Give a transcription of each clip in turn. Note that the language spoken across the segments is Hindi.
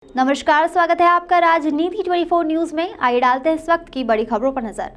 नमस्कार, स्वागत है आपका राजनीति 24 न्यूज में। आइए डालते हैं इस वक्त की बड़ी खबरों पर नजर।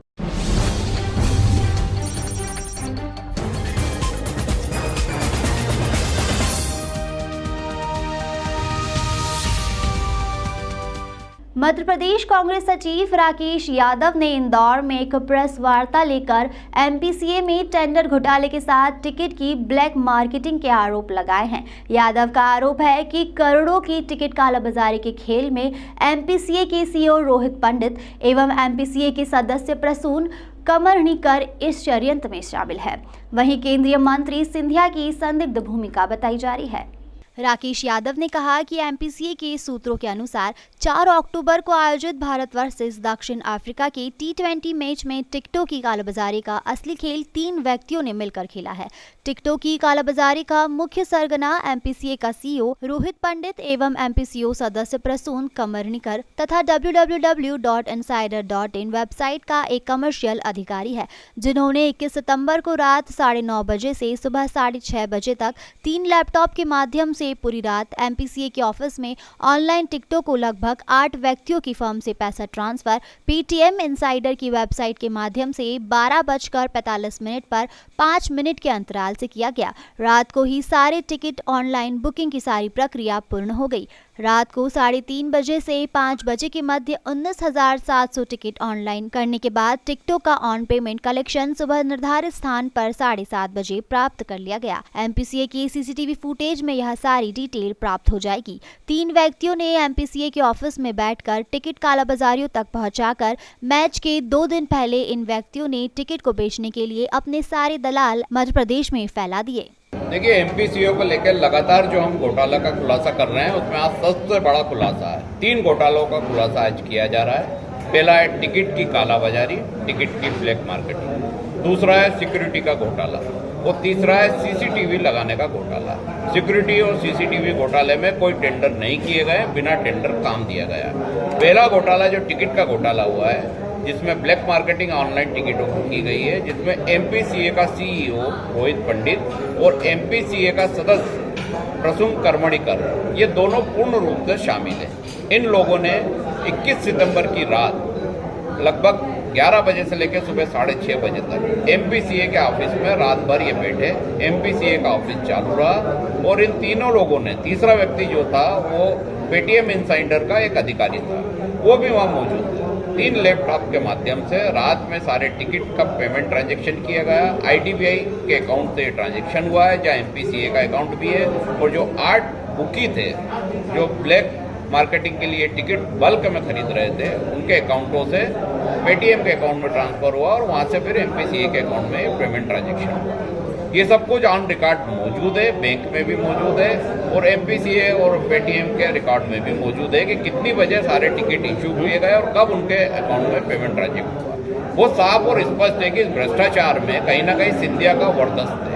मध्य प्रदेश कांग्रेस सचिव राकेश यादव ने इंदौर में एक प्रेस वार्ता लेकर एमपीसीए में टेंडर घोटाले के साथ टिकट की ब्लैक मार्केटिंग के आरोप लगाए हैं। यादव का आरोप है कि करोड़ों की टिकट कालाबाजारी के खेल में एमपीसीए के सीईओ रोहित पंडित एवं एमपीसीए के सदस्य प्रसून कमरनीकर इस षड्यंत्र में शामिल है। वहीं केंद्रीय मंत्री सिंधिया की संदिग्ध भूमिका बताई जा रही है। राकेश यादव ने कहा कि एमपीसीए के सूत्रों के अनुसार 4 अक्टूबर को आयोजित भारत वर्सेस दक्षिण अफ्रीका के T20 मैच में टिकटों की कालाबाजारी का असली खेल 3 व्यक्तियों ने मिलकर खेला है। टिकटों की कालाबाजारी का मुख्य सरगना एमपीसीए का सीईओ रोहित पंडित एवं एमपीसीओ सदस्य प्रसून कमरनीकर तथा www.insider.in वेबसाइट का एक कमर्शियल अधिकारी है, जिन्होंने 21 सितंबर को रात 9:30 बजे से सुबह 6:30 बजे तक 3 लैपटॉप के माध्यम से पूरी रात एमपीसीए के ऑफिस में ऑनलाइन टिकटों को लगभग 8 व्यक्तियों की फर्म से पैसा ट्रांसफर पेटीएम इनसाइडर की वेबसाइट के माध्यम से 12:45 पर 5 मिनट के अंतराल से किया गया। रात को ही सारे टिकट ऑनलाइन बुकिंग की सारी प्रक्रिया पूर्ण हो गई। रात को 3:30 बजे से 5 बजे के मध्य 19,700 टिकट ऑनलाइन करने के बाद टिकटों का ऑन पेमेंट कलेक्शन सुबह निर्धारित स्थान पर 7:30 बजे प्राप्त कर लिया गया। एमपीसीए की सीसीटीवी फुटेज में यह सारी डिटेल प्राप्त हो जाएगी। 3 व्यक्तियों ने एमपीसीए के ऑफिस में बैठकर टिकट कालाबाजारियों तक पहुंचाकर मैच के 2 दिन पहले इन व्यक्तियों ने टिकट को बेचने के लिए अपने सारे दलाल मध्य प्रदेश में फैला दिए। देखिए, एमपीसीओ को लेकर लगातार जो हम घोटाला का खुलासा कर रहे हैं, उसमें आज सबसे बड़ा खुलासा है। 3 घोटालों का खुलासा आज किया जा रहा है। पहला है टिकट की कालाबाजारी, टिकट की ब्लैक मार्केटिंग। दूसरा है सिक्योरिटी का घोटाला और तीसरा है सीसीटीवी लगाने का घोटाला। सिक्योरिटी और सीसीटीवी घोटाले में कोई टेंडर नहीं किए गए, बिना टेंडर काम दिया गया। पहला घोटाला जो टिकट का घोटाला हुआ है, जिसमें ब्लैक मार्केटिंग ऑनलाइन टिकटों की की गई है, जिसमें एमपीसीए का सीईओ रोहित पंडित और एमपीसीए का सदस्य प्रसून कमरनीकर, ये दोनों पूर्ण रूप से शामिल हैं। इन लोगों ने 21 सितंबर की रात लगभग 11 बजे से लेकर सुबह 6:30 बजे तक एमपीसीए के ऑफिस में रात भर ये बैठे। एमपीसीए का ऑफिस चालू रहा और इन तीनों लोगों ने, तीसरा व्यक्ति जो था वो पेटीएम इनसाइडर का एक अधिकारी था, वो भी वहाँ मौजूद था। 3 लैपटॉप के माध्यम से रात में सारे टिकट का पेमेंट ट्रांजैक्शन किया गया। आईडीबीआई के अकाउंट से ट्रांजैक्शन हुआ है, जहाँ एमपीसीए का अकाउंट भी है। और जो 8 बुकी थे, जो ब्लैक मार्केटिंग के लिए टिकट बल्क में खरीद रहे थे, उनके अकाउंटों से पेटीएम के अकाउंट में ट्रांसफर हुआ और वहाँ से फिर एमपीसीए के अकाउंट में पेमेंट ट्रांजैक्शन हुआ। ये सब कुछ ऑन रिकॉर्ड मौजूद है, बैंक में भी मौजूद है और एमपीसीए और पेटीएम के रिकॉर्ड में भी मौजूद है कि कितनी बजे सारे टिकट इश्यू हुए गए और कब उनके अकाउंट में पेमेंट ट्रांजैक्शन हुआ। वो साफ और स्पष्ट है कि इस भ्रष्टाचार में कहीं ना कहीं सिंधिया का वर्चस्व है,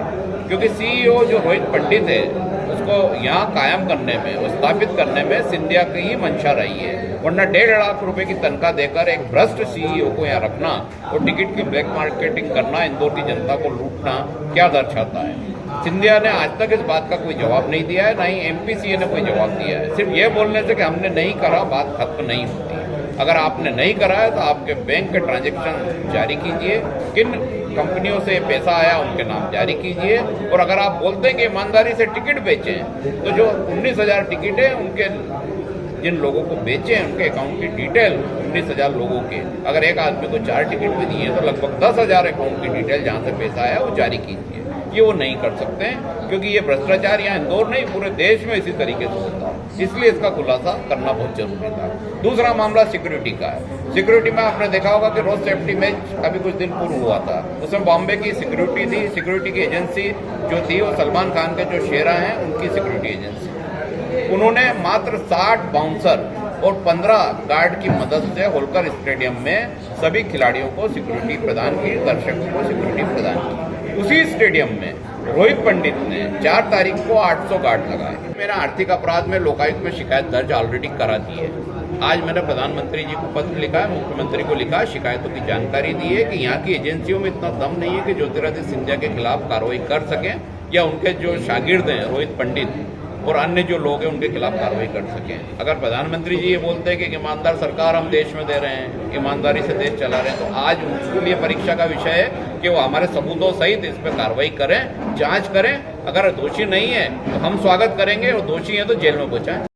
क्योंकि सीईओ जो रोहित पंडित है, उसको यहाँ कायम करने में, स्थापित करने में सिंधिया की ही मंशा रही है। वरना 1.5 लाख रुपए की तनख्वाह देकर एक भ्रष्ट सीईओ को यहाँ रखना और टिकट की ब्लैक मार्केटिंग करना, इंदौर की जनता को लूटना क्या दर्शाता है। सिंधिया ने आज तक इस बात का कोई जवाब नहीं दिया है, ना ही एमपीसीए ने कोई जवाब दिया है। सिर्फ ये बोलने से कि हमने नहीं करा, बात खत्म नहीं होती। अगर आपने नहीं करा है तो आपके बैंक के ट्रांजैक्शन जारी कीजिए, किन कंपनियों से पैसा आया उनके नाम जारी कीजिए। और अगर आप बोलते हैं कि ईमानदारी से टिकट बेचें, तो जो 19,000 टिकट है, उनके जिन लोगों को बेचे हैं उनके अकाउंट की डिटेल 19,000 लोगों के, अगर एक आदमी को 4 टिकट भी दिए तो लगभग 10,000 अकाउंट की डिटेल जहाँ से पैसा आया वो जारी कीजिए। ये वो नहीं कर सकते हैं, क्योंकि ये भ्रष्टाचार यहाँ इंदौर नहीं पूरे देश में इसी तरीके से होता है। इसलिए इसका खुलासा करना बहुत जरूरी था। दूसरा मामला सिक्योरिटी का है। सिक्योरिटी में आपने देखा होगा कि रोड सेफ्टी मैच अभी कुछ दिन पूर्व हुआ था, उसमें बॉम्बे की सिक्योरिटी थी। सिक्योरिटी की एजेंसी जो थी वो सलमान खान के जो शेरा हैं उनकी सिक्योरिटी एजेंसी। उन्होंने मात्र 60 बाउंसर और 15 गार्ड की मदद से होलकर स्टेडियम में सभी खिलाड़ियों को सिक्योरिटी प्रदान की, दर्शकों को सिक्योरिटी प्रदान की। उसी स्टेडियम में रोहित पंडित ने 4 तारीख को 800 गार्ड लगाए। मेरा आर्थिक अपराध में लोकायुक्त में शिकायत दर्ज ऑलरेडी करा दी है। आज मैंने प्रधानमंत्री जी को पत्र लिखा है, मुख्यमंत्री को लिखा, शिकायतों की जानकारी दी है कि यहाँ की एजेंसियों में इतना दम नहीं है कि ज्योतिरादित्य सिंधिया के खिलाफ कार्रवाई कर सकें, या उनके जो शागिर्द हैं रोहित पंडित और अन्य जो लोग हैं उनके खिलाफ कार्रवाई कर सकें। अगर प्रधानमंत्री जी ये बोलते हैं कि ईमानदार सरकार हम देश में दे रहे हैं, ईमानदारी से देश चला रहे हैं, तो आज उनके लिए परीक्षा का विषय है कि वो हमारे सबूतों सहित इस पर कार्रवाई करें, जांच करें। अगर दोषी नहीं है तो हम स्वागत करेंगे और दोषी है तो जेल में पहुंचाएं।